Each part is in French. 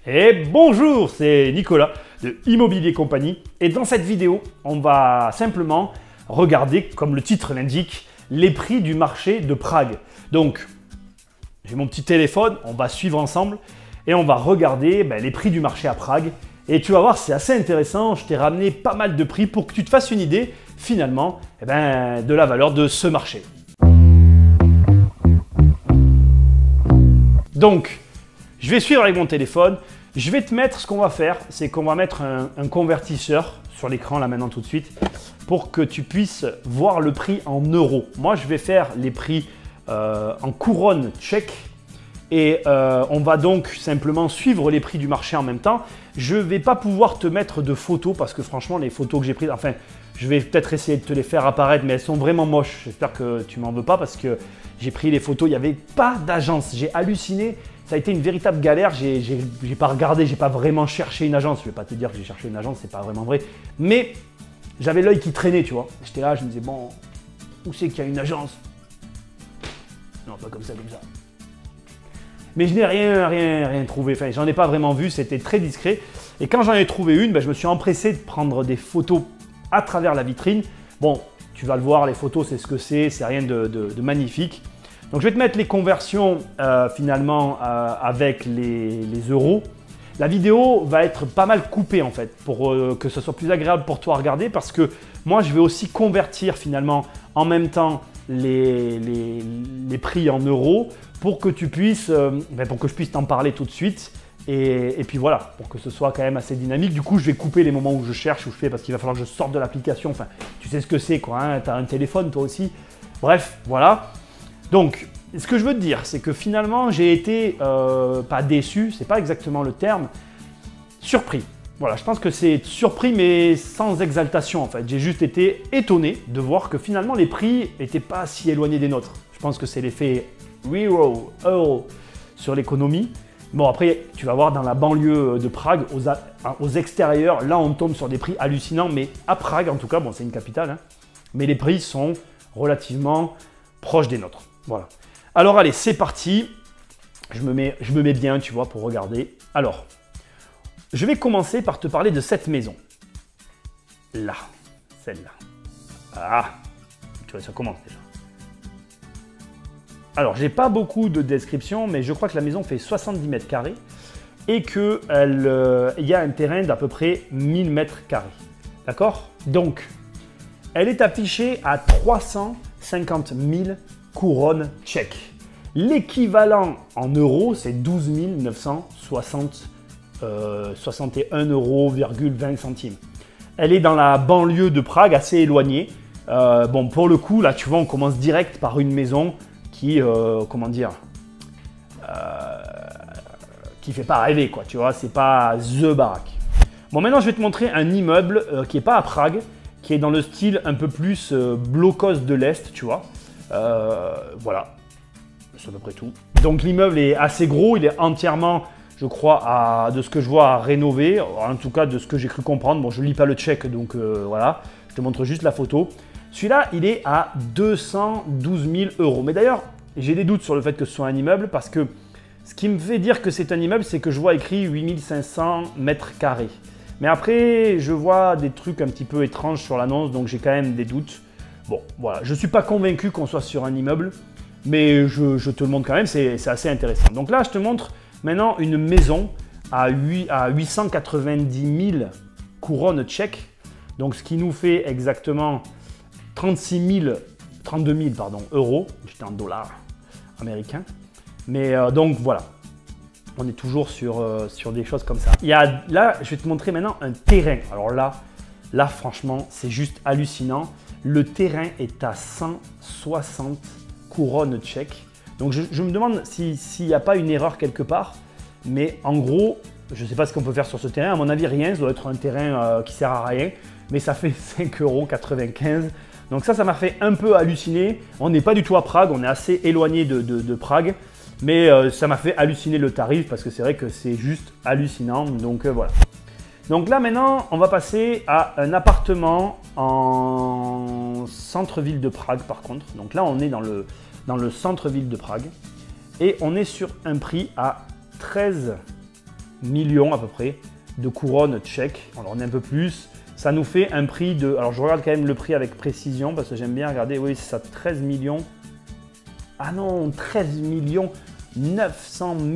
Et bonjour, c'est Nicolas de Immobilier Compagnie et dans cette vidéo, on va simplement regarder, comme le titre l'indique, les prix du marché de Prague. Donc, j'ai mon petit téléphone, on va suivre ensemble et on va regarder les prix du marché à Prague. Et tu vas voir, c'est assez intéressant, je t'ai ramené pas mal de prix pour que tu te fasses une idée finalement de la valeur de ce marché. Donc, je vais suivre avec mon téléphone. Je vais te mettre, ce qu'on va faire, c'est qu'on va mettre un convertisseur sur l'écran là maintenant tout de suite pour que tu puisses voir le prix en euros. Moi, je vais faire les prix en couronne tchèque et on va donc simplement suivre les prix du marché en même temps. Je ne vais pas pouvoir te mettre de photos parce que franchement, les photos que j'ai prises, enfin, je vais peut-être essayer de te les faire apparaître, mais elles sont vraiment moches. J'espère que tu m'en veux pas parce que j'ai pris les photos, il n'y avait pas d'agence. J'ai halluciné. Ça a été une véritable galère, j'ai pas regardé, j'ai pas vraiment cherché une agence. Je vais pas te dire que j'ai cherché une agence, c'est pas vraiment vrai. Mais j'avais l'œil qui traînait, tu vois. J'étais là, je me disais, bon, où c'est qu'il y a une agence? Non, pas comme ça, comme ça. Mais je n'ai rien trouvé, enfin, j'en ai pas vraiment vu, c'était très discret. Et quand j'en ai trouvé une, je me suis empressé de prendre des photos à travers la vitrine. Bon, tu vas le voir, les photos, c'est ce que c'est rien de magnifique. Donc je vais te mettre les conversions finalement avec les euros. La vidéo va être pas mal coupée en fait pour que ce soit plus agréable pour toi à regarder parce que moi je vais aussi convertir finalement en même temps les prix en euros pour que tu puisses, pour que je puisse t'en parler tout de suite. Et puis voilà, pour que ce soit quand même assez dynamique. Du coup, je vais couper les moments où je cherche, où je fais parce qu'il va falloir que je sorte de l'application. Enfin, tu sais ce que c'est quoi, hein, tu as un téléphone toi aussi. Bref, voilà. Donc, ce que je veux te dire, c'est que finalement, j'ai été, pas déçu, c'est pas exactement le terme, surpris. Voilà, je pense que c'est surpris, mais sans exaltation en fait. J'ai juste été étonné de voir que finalement, les prix n'étaient pas si éloignés des nôtres. Je pense que c'est l'effet euro sur l'économie. Bon, après, tu vas voir dans la banlieue de Prague, aux extérieurs, là, on tombe sur des prix hallucinants, mais à Prague, en tout cas, bon, c'est une capitale, hein, mais les prix sont relativement proches des nôtres. Voilà. Alors allez, c'est parti. Je me mets bien, tu vois, pour regarder. Alors, je vais commencer par te parler de cette maison. Là, celle-là. Ah, tu vois, ça commence déjà. Alors, j'ai pas beaucoup de description, mais je crois que la maison fait 70 mètres carrés et qu'il y a un terrain d'à peu près 1000 mètres carrés. D'accord? Donc, elle est affichée à 350 000 couronnes tchèques. L'équivalent en euros, c'est 12 961,20 €. Elle est dans la banlieue de Prague, assez éloignée. Bon, pour le coup, là, tu vois, on commence direct par une maison qui, qui fait pas rêver, quoi. Tu vois, c'est pas the baraque. Bon, maintenant, je vais te montrer un immeuble qui est pas à Prague, qui est dans le style un peu plus Blocos de l'Est, tu vois. Voilà, c'est à peu près tout. Donc l'immeuble est assez gros, il est entièrement, je crois, de ce que je vois, à rénover. En tout cas, de ce que j'ai cru comprendre. Bon, je ne lis pas le tchèque, donc voilà, je te montre juste la photo. Celui-là, il est à 212 000 €. Mais d'ailleurs, j'ai des doutes sur le fait que ce soit un immeuble parce que ce qui me fait dire que c'est un immeuble, c'est que je vois écrit 8500 mètres carrés. Mais après, je vois des trucs un petit peu étranges sur l'annonce, donc j'ai quand même des doutes. Bon, voilà, je ne suis pas convaincu qu'on soit sur un immeuble, mais je te le montre quand même, c'est assez intéressant. Donc là, je te montre maintenant une maison à 890 000 couronnes tchèques, donc ce qui nous fait exactement 32 000 euros, j'étais en dollars américains. Mais donc voilà, on est toujours sur des choses comme ça. Là, je vais te montrer maintenant un terrain. Alors là franchement, c'est juste hallucinant. Le terrain est à 160 couronnes tchèques. Donc je me demande s'il n'y a pas une erreur quelque part. Mais en gros, je ne sais pas ce qu'on peut faire sur ce terrain. À mon avis, rien. Ça doit être un terrain qui ne sert à rien. Mais ça fait 5,95 €. Donc ça m'a fait un peu halluciner. On n'est pas du tout à Prague. On est assez éloigné de Prague. Mais ça m'a fait halluciner le tarif parce que c'est vrai que c'est juste hallucinant. Donc voilà. Donc là maintenant, on va passer à un appartement en centre-ville de Prague par contre. Donc là, on est dans le centre-ville de Prague. Et on est sur un prix à 13 millions à peu près de couronnes tchèques. Alors on est un peu plus. Ça nous fait un prix de... Alors je regarde quand même le prix avec précision parce que j'aime bien regarder. Oui, c'est ça, 13 millions. Ah non, 13 millions 900 000.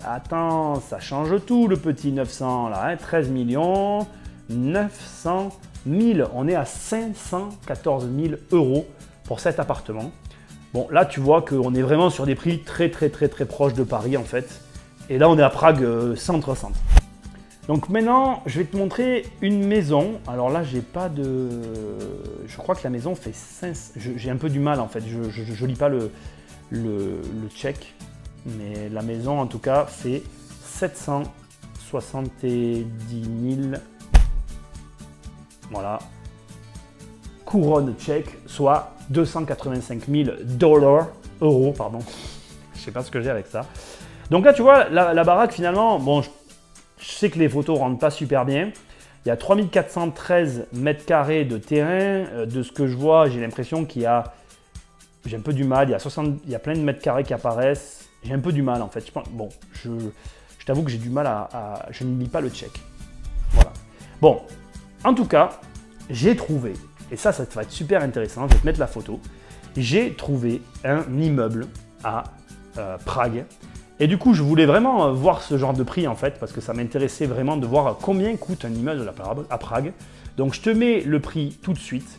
Attends, ça change tout le petit 900 là. Hein. 13 millions 900 000. On est à 514 000 € pour cet appartement. Bon, là tu vois qu'on est vraiment sur des prix très proches de Paris en fait. Et là on est à Prague centre-centre. Donc maintenant, je vais te montrer une maison. Alors là, j'ai pas de... Je crois que la maison fait 5... J'ai un peu du mal en fait, je lis pas le tchèque. Mais la maison en tout cas fait 770 000... Voilà. Couronnes tchèques, soit 285 000 euros, pardon. Je sais pas ce que j'ai avec ça. Donc là, tu vois, la baraque finalement, bon... Je sais que les photos ne rendent pas super bien. Il y a 3413 mètres carrés de terrain. De ce que je vois, j'ai l'impression qu'il y a... J'ai un peu du mal. Il y a plein de mètres carrés qui apparaissent. J'ai un peu du mal en fait. Bon, je t'avoue que j'ai du mal à... Je ne lis pas le tchèque. Voilà. Bon, en tout cas, j'ai trouvé, et ça va être super intéressant, je vais te mettre la photo. J'ai trouvé un immeuble à Prague. Et du coup, je voulais vraiment voir ce genre de prix en fait, parce que ça m'intéressait vraiment de voir combien coûte un immeuble à Prague. Donc, je te mets le prix tout de suite.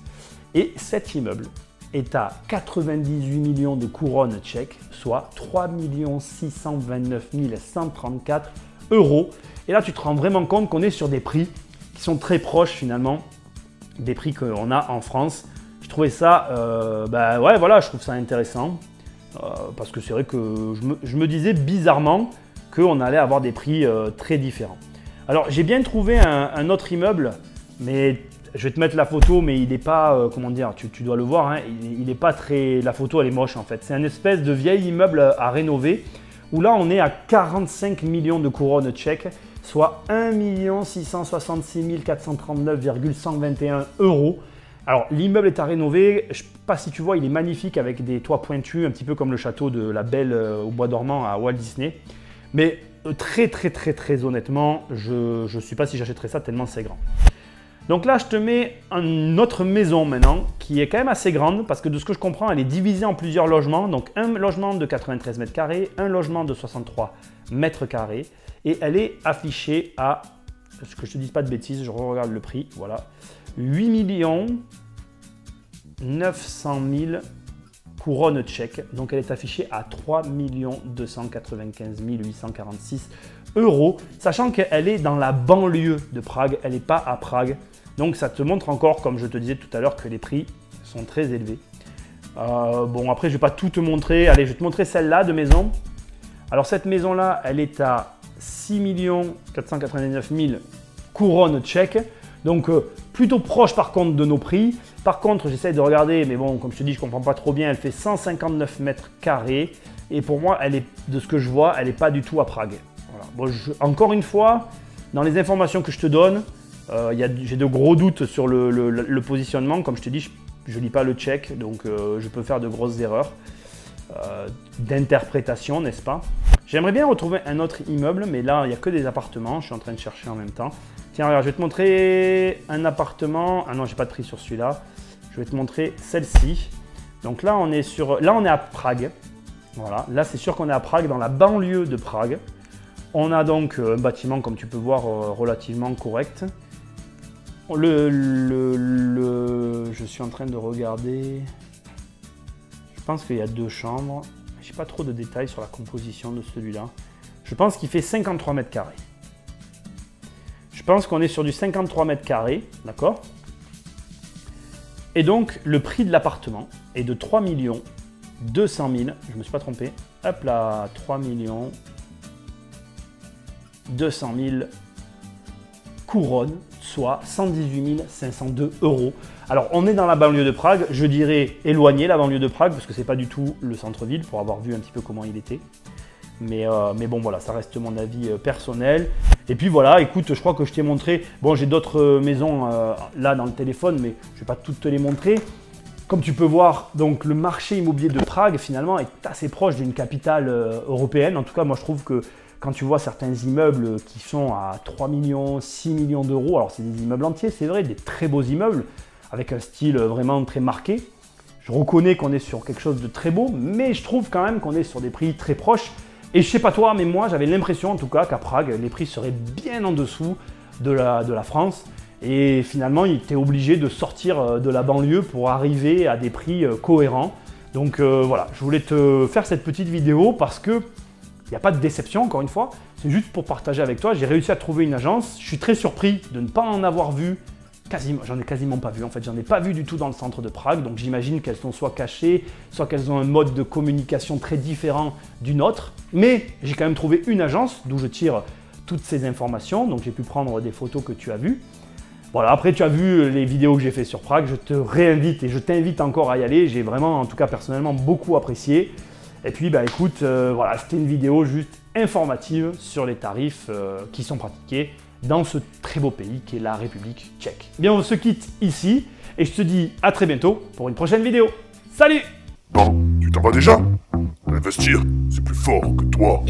Et cet immeuble est à 98 millions de couronnes tchèques, soit 3 629 134 €. Et là, tu te rends vraiment compte qu'on est sur des prix qui sont très proches finalement des prix qu'on a en France. Je trouvais ça, ouais, voilà, je trouve ça intéressant. Parce que c'est vrai que je me disais bizarrement qu'on allait avoir des prix très différents. Alors j'ai bien trouvé un autre immeuble, mais je vais te mettre la photo, mais il n'est pas, comment dire, tu dois le voir, hein, il n'est pas très, la photo elle est moche en fait. C'est un espèce de vieil immeuble à rénover, où là on est à 45 millions de couronnes tchèques, soit 1 666 439,121 €. Alors, l'immeuble est à rénover. Je ne sais pas si tu vois, il est magnifique avec des toits pointus, un petit peu comme le château de la Belle au Bois dormant à Walt Disney. Mais très honnêtement, je ne sais pas si j'achèterais ça tellement c'est grand. Donc là, je te mets une autre maison maintenant qui est quand même assez grande parce que de ce que je comprends, elle est divisée en plusieurs logements. Donc, un logement de 93 mètres carrés, un logement de 63 mètres carrés et elle est affichée à, ce que je ne te dise pas de bêtises, je regarde le prix, voilà. 8 900 000 couronnes tchèques. Donc elle est affichée à 3 295 846 €. Sachant qu'elle est dans la banlieue de Prague, elle n'est pas à Prague. Donc ça te montre encore, comme je te disais tout à l'heure, que les prix sont très élevés. Bon, après je ne vais pas tout te montrer. Allez, je vais te montrer celle-là de maison. Alors cette maison-là, elle est à 6 499 000 couronnes tchèques. Donc plutôt proche par contre de nos prix. Par contre, j'essaie de regarder, mais bon, comme je te dis, je ne comprends pas trop bien. Elle fait 159 mètres carrés. Et pour moi, elle est, de ce que je vois, elle n'est pas du tout à Prague. Voilà. Bon, encore une fois, dans les informations que je te donne, j'ai de gros doutes sur le positionnement. Comme je te dis, je ne lis pas le tchèque, donc je peux faire de grosses erreurs d'interprétation, n'est-ce pas? J'aimerais bien retrouver un autre immeuble, mais là, il n'y a que des appartements. Je suis en train de chercher en même temps. Tiens, regarde, je vais te montrer un appartement. Ah non, j'ai pas de prix sur celui-là. Je vais te montrer celle-ci. Donc là, on est à Prague. Voilà, là, c'est sûr qu'on est à Prague, dans la banlieue de Prague. On a donc un bâtiment, comme tu peux voir, relativement correct. Je suis en train de regarder. Je pense qu'il y a 2 chambres. Je n'ai pas trop de détails sur la composition de celui-là. Je pense qu'il fait 53 mètres carrés. Je pense qu'on est sur du 53 mètres carrés, d'accord? Et donc, le prix de l'appartement est de 3 200 000, je ne me suis pas trompé, hop là, 3 200 000 couronnes, soit 118 502 €. Alors, on est dans la banlieue de Prague, je dirais éloigné la banlieue de Prague, parce que ce n'est pas du tout le centre-ville, pour avoir vu un petit peu comment il était. Mais bon, voilà, ça reste mon avis personnel. Et puis voilà, écoute, je crois que je t'ai montré. Bon, j'ai d'autres maisons là dans le téléphone, mais je ne vais pas toutes te les montrer. Comme tu peux voir, donc le marché immobilier de Prague, finalement, est assez proche d'une capitale européenne. En tout cas, moi, je trouve que quand tu vois certains immeubles qui sont à 3 millions, 6 millions d'euros, alors c'est des immeubles entiers, c'est vrai, des très beaux immeubles, avec un style vraiment très marqué. Je reconnais qu'on est sur quelque chose de très beau, mais je trouve quand même qu'on est sur des prix très proches. Et je sais pas toi, mais moi j'avais l'impression en tout cas qu'à Prague, les prix seraient bien en dessous de la France. Et finalement, il était obligé de sortir de la banlieue pour arriver à des prix cohérents. Donc voilà, je voulais te faire cette petite vidéo parce que il n'y a pas de déception, encore une fois. C'est juste pour partager avec toi. J'ai réussi à trouver une agence. Je suis très surpris de ne pas en avoir vu. J'en ai quasiment pas vu. En fait, j'en ai pas vu du tout dans le centre de Prague. Donc j'imagine qu'elles sont soit cachées, soit qu'elles ont un mode de communication très différent du nôtre. Mais j'ai quand même trouvé une agence d'où je tire toutes ces informations. Donc j'ai pu prendre des photos que tu as vues. Voilà, après tu as vu les vidéos que j'ai fait sur Prague. Je te réinvite et je t'invite encore à y aller. J'ai vraiment, en tout cas personnellement, beaucoup apprécié. Et puis, bah écoute, voilà, c'était une vidéo juste informative sur les tarifs qui sont pratiqués dans ce très beau pays qui est la République tchèque. Bien, on se quitte ici et je te dis à très bientôt pour une prochaine vidéo. Salut! Bon, tu t'en vas déjà? Investir, c'est plus fort que toi.